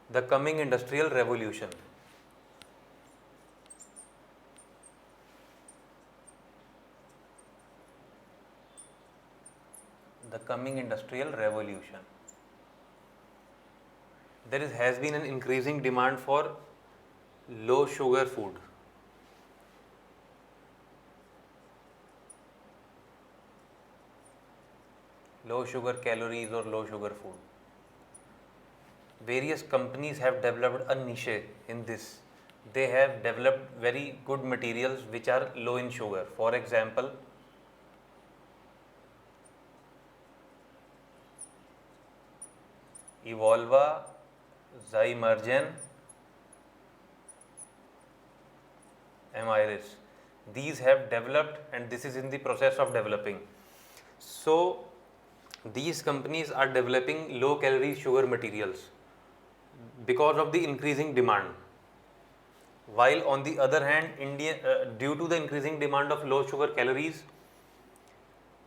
The coming industrial revolution. The coming industrial revolution. Has been an increasing demand for low sugar food. Low sugar calories or low sugar food. Various companies have developed a niche in this. They have developed very good materials which are low in sugar. For example, Evolva, Zymergen, Amyris. These have developed and this is in the process of developing. So, these companies are developing low calorie sugar materials because of the increasing demand. While on the other hand, due to the increasing demand of low sugar calories,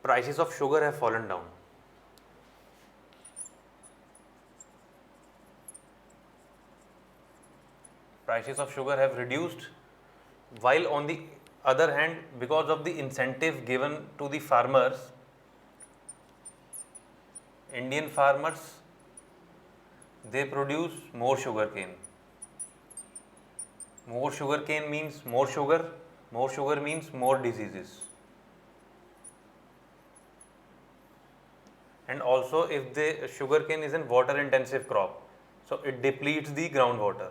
prices of sugar have fallen down. Prices of sugar have reduced, while on the other hand, because of the incentive given to the farmers, Indian farmers, they produce more sugarcane. More sugarcane means more sugar means more diseases. And also if the sugarcane is a water intensive crop, so it depletes the groundwater.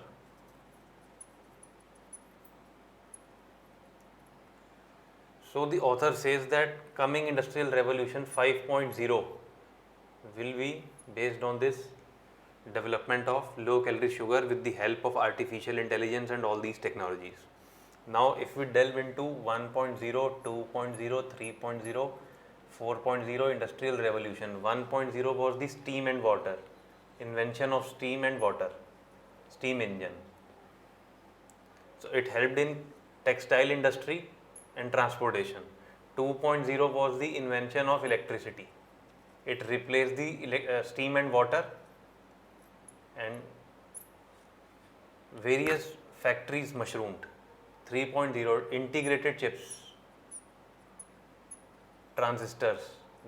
So the author says that coming industrial revolution 5.0 will be based on this development of low calorie sugar with the help of artificial intelligence and all these technologies. Now if we delve into 1.0, 2.0, 3.0, 4.0 industrial revolution. 1.0 was the steam and water, invention of steam and water, steam engine. So it helped in textile industry and transportation. 2.0 was the invention of electricity. It replaced the steam and water, and various factories mushroomed. 3.0 integrated chips, transistors,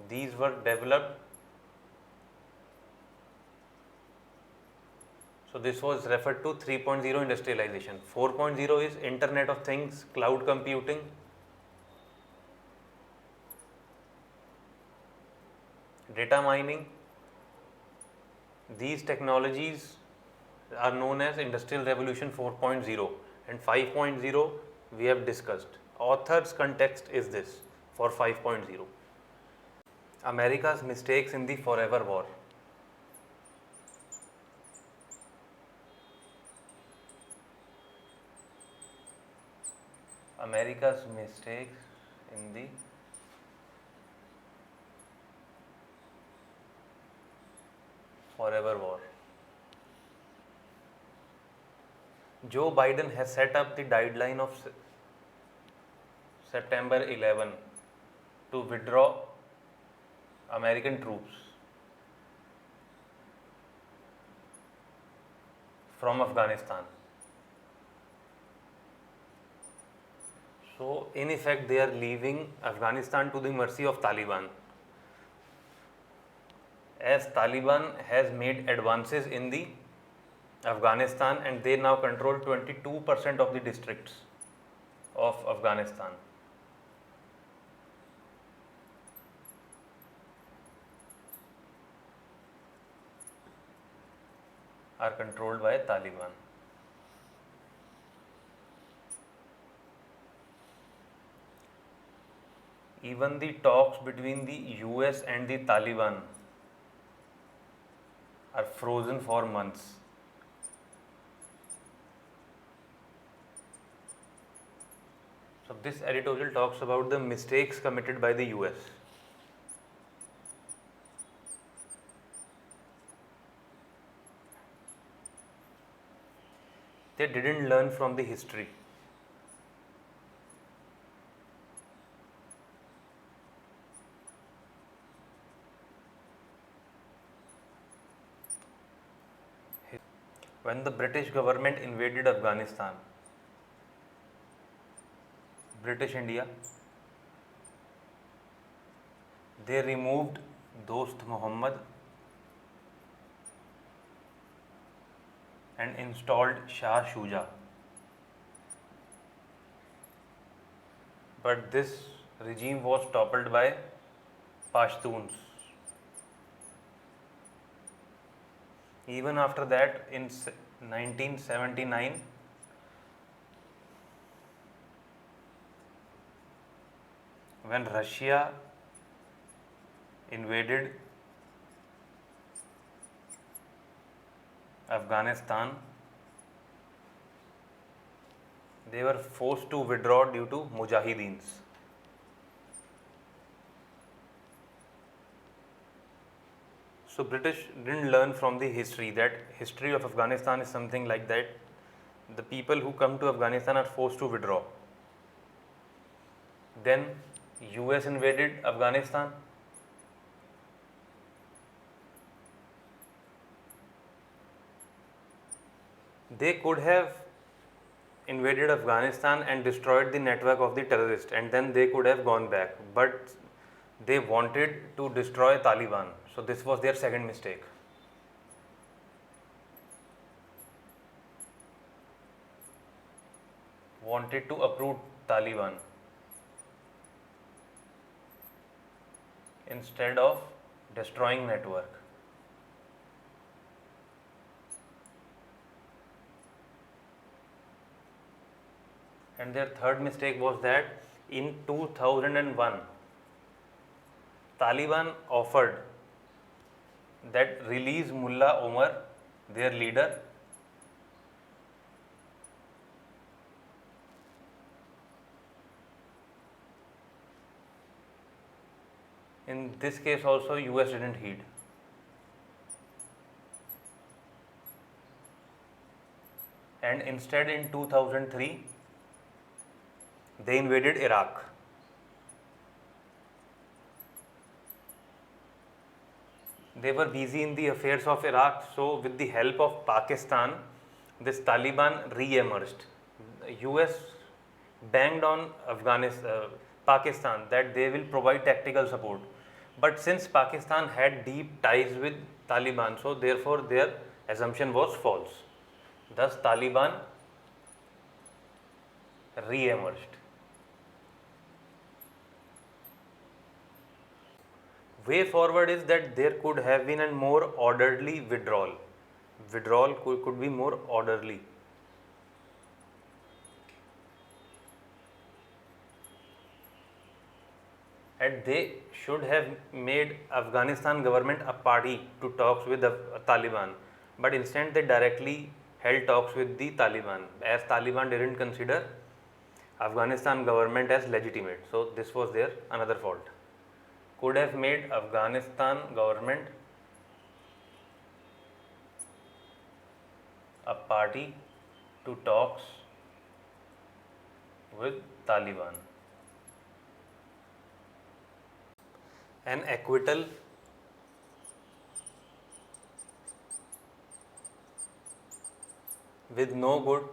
these were developed. So this was referred to 3.0 industrialization. 4.0 is Internet of Things, cloud computing. Data mining. These technologies are known as Industrial Revolution 4.0, and 5.0 we have discussed. Author's context is this for 5.0. America's mistakes in the Forever War. America's mistakes in the Forever War. Joe Biden has set up the deadline of September 11 to withdraw American troops from Afghanistan. So in effect they are leaving Afghanistan to the mercy of Taliban, as Taliban has made advances in the Afghanistan and they now control 22% of the districts of Afghanistan. Are controlled by Taliban. Even the talks between the US and the Taliban are frozen for months. So this editorial talks about the mistakes committed by the US. They didn't learn from the history. When the British government invaded Afghanistan, British India, they removed Dost Muhammad and installed Shah Shuja. But this regime was toppled by Pashtuns. Even after that, in 1979, when Russia invaded Afghanistan, they were forced to withdraw due to Mujahideens. So British didn't learn from the history, that history of Afghanistan is something like that. The people who come to Afghanistan are forced to withdraw. Then US invaded Afghanistan. They could have invaded Afghanistan and destroyed the network of the terrorists, and then they could have gone back. But they wanted to destroy Taliban. So this was their second mistake. Wanted to uproot Taliban instead of destroying network. And their third mistake was that in 2001, Taliban offered that release Mullah Omar, their leader, in this case also US didn't heed. And instead in 2003, they invaded Iraq. They were busy in the affairs of Iraq, so with the help of Pakistan, this Taliban re-emerged. US banged on Pakistan that they will provide tactical support. But since Pakistan had deep ties with Taliban, so therefore their assumption was false. Thus Taliban re-emerged. Way forward is that there could have been a more orderly withdrawal. Withdrawal could be more orderly. And they should have made Afghanistan government a party to talks with the Taliban. But instead they directly held talks with the Taliban, as Taliban didn't consider Afghanistan government as legitimate. So this was their another fault. Could have made Afghanistan government a party to talks with Taliban. An acquittal with no good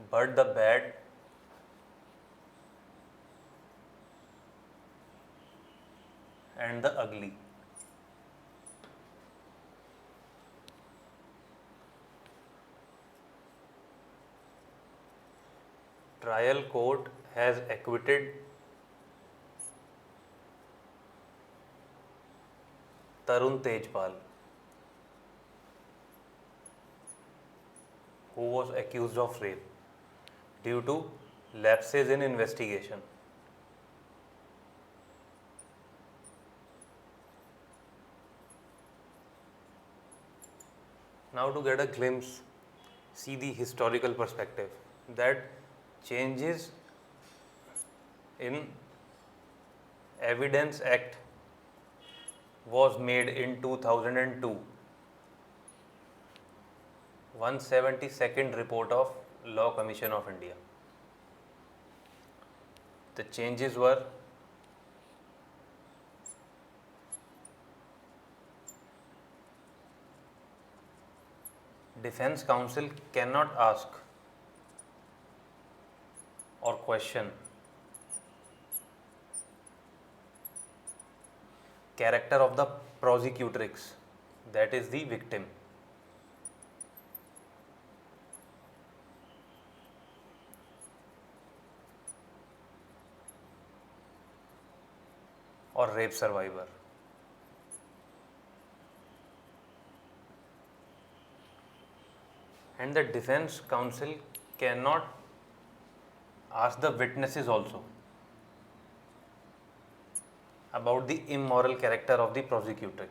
but the bad and the ugly. Trial court has acquitted Tarun Tejpal, who was accused of rape due to lapses in investigation. Now to get a glimpse, see the historical perspective, that changes in Evidence Act was made in 2002. 172nd report of Law Commission of India. The changes were Defense counsel cannot ask or question character of the prosecutrix, that is the victim, or rape survivor. And the defense counsel cannot ask the witnesses also about the immoral character of the prosecutrix.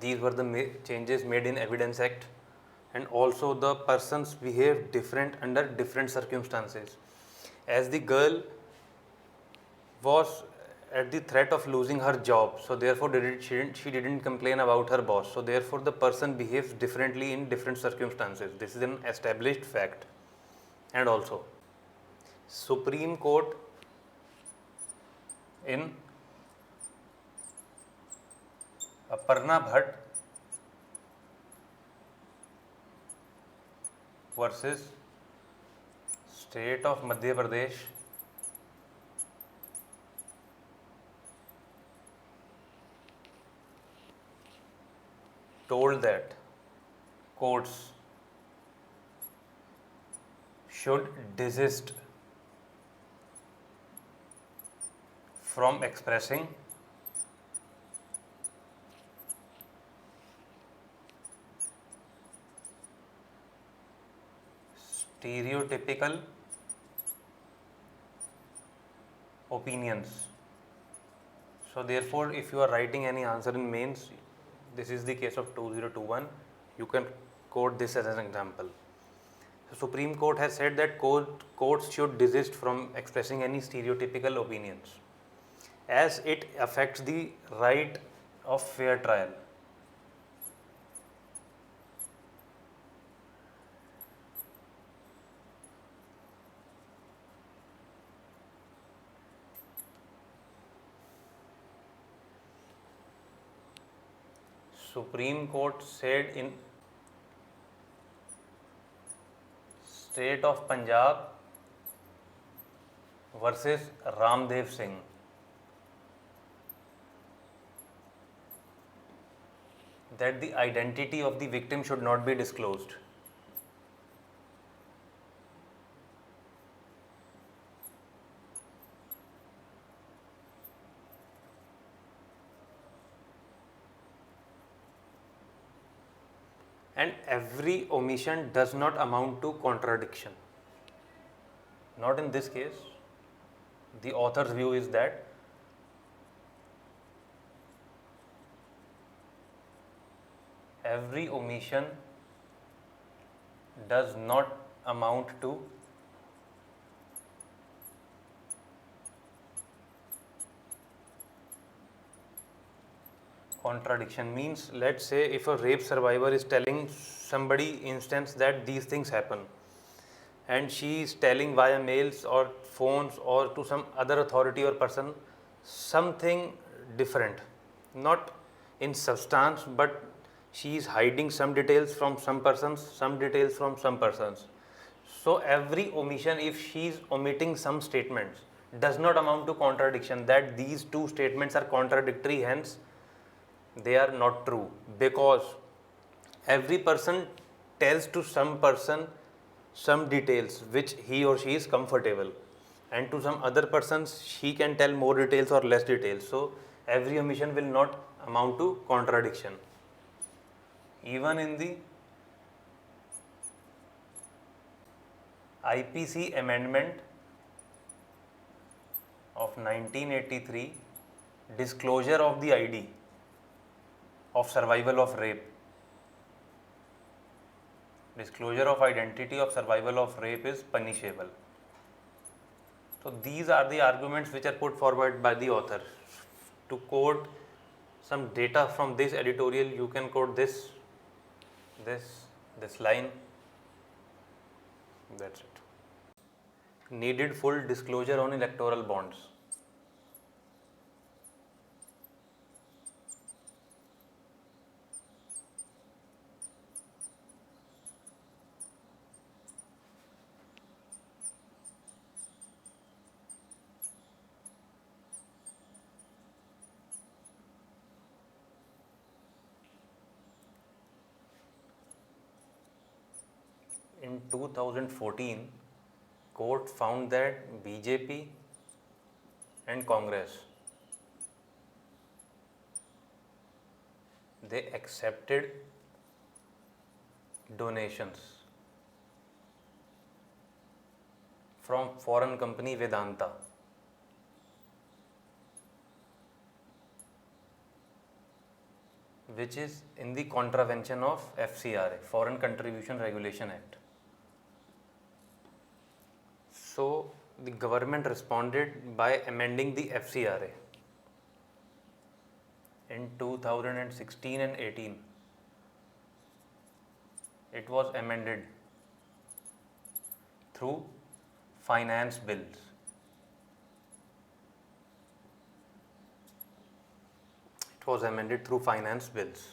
These were the changes made in Evidence Act, and also the persons behave different under different circumstances. As the girl was at the threat of losing her job, so therefore she didn't complain about her boss, so therefore the person behaves differently in different circumstances. This is an established fact. And also Supreme Court in Aparna Bhatt versus State of Madhya Pradesh told that courts should desist from expressing stereotypical opinions. So therefore, if you are writing any answer in mains, this is the case of 2021, you can quote this as an example. The Supreme Court has said that courts should desist from expressing any stereotypical opinions, as it affects the right of fair trial. Supreme Court said in State of Punjab versus Ramdev Singh that the identity of the victim should not be disclosed. And every omission does not amount to contradiction. Not in this case. The author's view is that every omission does not amount to contradiction. Means, let's say if a rape survivor is telling somebody instance that these things happen, and she is telling via mails or phones or to some other authority or person something different, not in substance, but she is hiding some details from some persons, some details from some persons. So every omission, if she is omitting some statements, does not amount to contradiction, that these two statements are contradictory, hence they are not true, because every person tells to some person some details which he or she is comfortable, and to some other persons she can tell more details or less details. So every omission will not amount to contradiction. Even in the IPC amendment of 1983, disclosure of the ID of survival of rape, disclosure of identity of survival of rape is punishable. So these are the arguments which are put forward by the author. To quote some data from this editorial, you can quote this, this line, that's it. Needed full disclosure on electoral bonds. In 2014, court found that BJP and Congress, they accepted donations from foreign company Vedanta, which is in the contravention of FCRA, Foreign Contribution Regulation Act. So the government responded by amending the FCRA in 2016 and 18. It was amended through finance bills. It was amended through finance bills.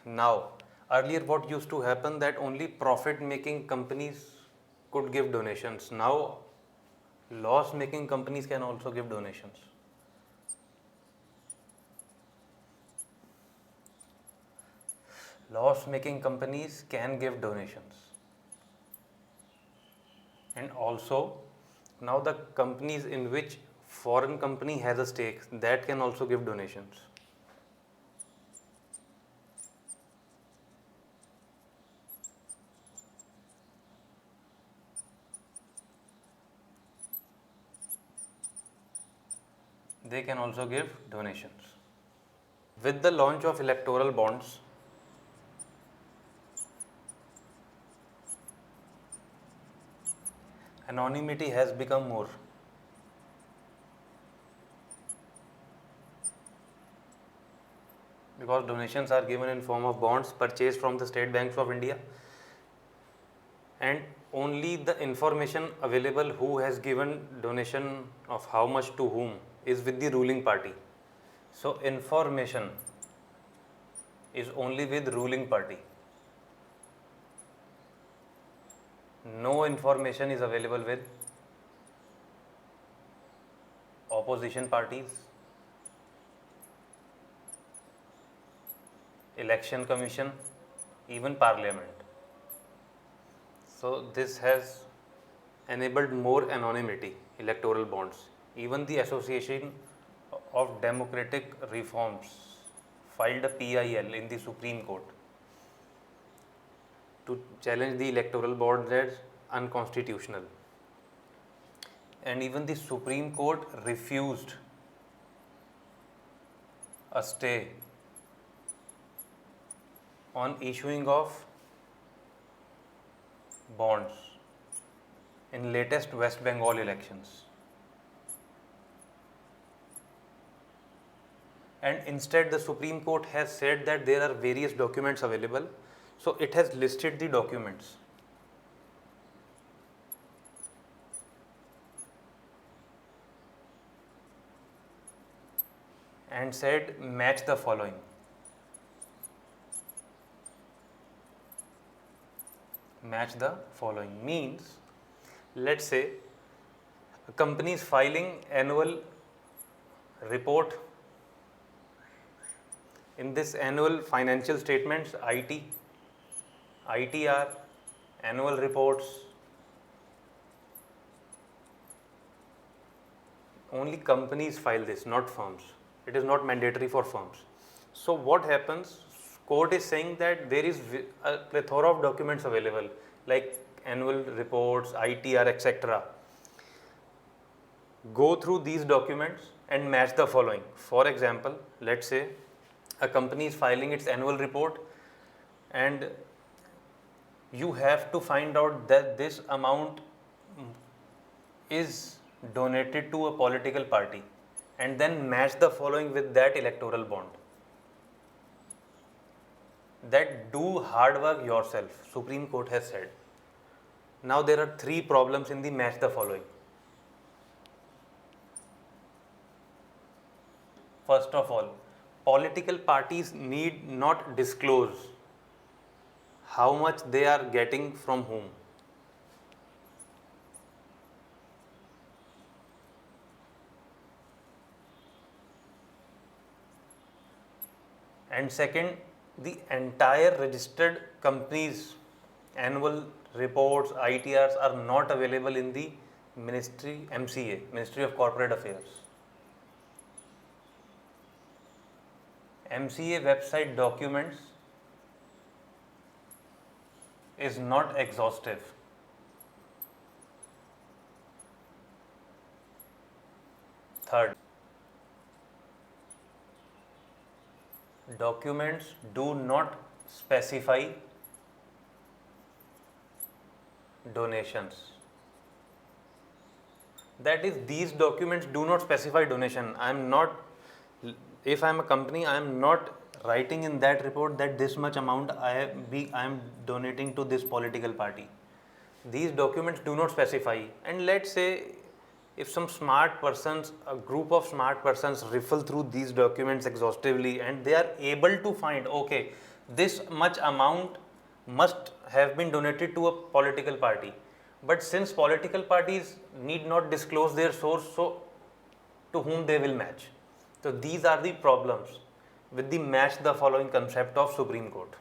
Now, earlier what used to happen, that only profit-making companies could give donations. Now, loss-making companies can also give donations. Loss-making companies can give donations. And also, now the companies in which foreign company has a stake, that can also give donations. They can also give donations. With the launch of electoral bonds, anonymity has become more. Because donations are given in form of bonds purchased from the State Banks of India, and only the information available who has given donation of how much to whom is with the ruling party. So information is only with ruling party. No information is available with opposition parties, election commission, even parliament. So this has enabled more anonymity, electoral bonds. Even the Association of Democratic Reforms filed a PIL in the Supreme Court to challenge the electoral bonds as unconstitutional. And even the Supreme Court refused a stay on issuing of bonds in latest West Bengal elections. And instead the Supreme Court has said that there are various documents available, so it has listed the documents. And said match the following. Match the following means, let's say a company is filing annual report. In this annual financial statements, ITR, annual reports, only companies file this, not firms. It is not mandatory for firms. So what happens? Court is saying that there is a plethora of documents available, like annual reports, ITR, etc. Go through these documents and match the following. For example, let's say a company is filing its annual report and you have to find out that this amount is donated to a political party, and then match the following with that electoral bond. that do hard work yourself, Supreme Court has said. Now there are three problems in the match the following. First of all, political parties need not disclose how much they are getting from whom. And second, the entire registered companies' annual reports, ITRs are not available in the Ministry MCA, Ministry of Corporate Affairs. MCA website documents is not exhaustive. Third, documents do not specify donations. That is, these documents do not specify donation. If I am a company, I am not writing in that report that this much amount I am donating to this political party. These documents do not specify. And let's say if some smart persons, a group of smart persons riffle through these documents exhaustively and they are able to find, okay, this much amount must have been donated to a political party. But since political parties need not disclose their source, so to whom they will match. So these are the problems with the match the following concept of Supreme Court.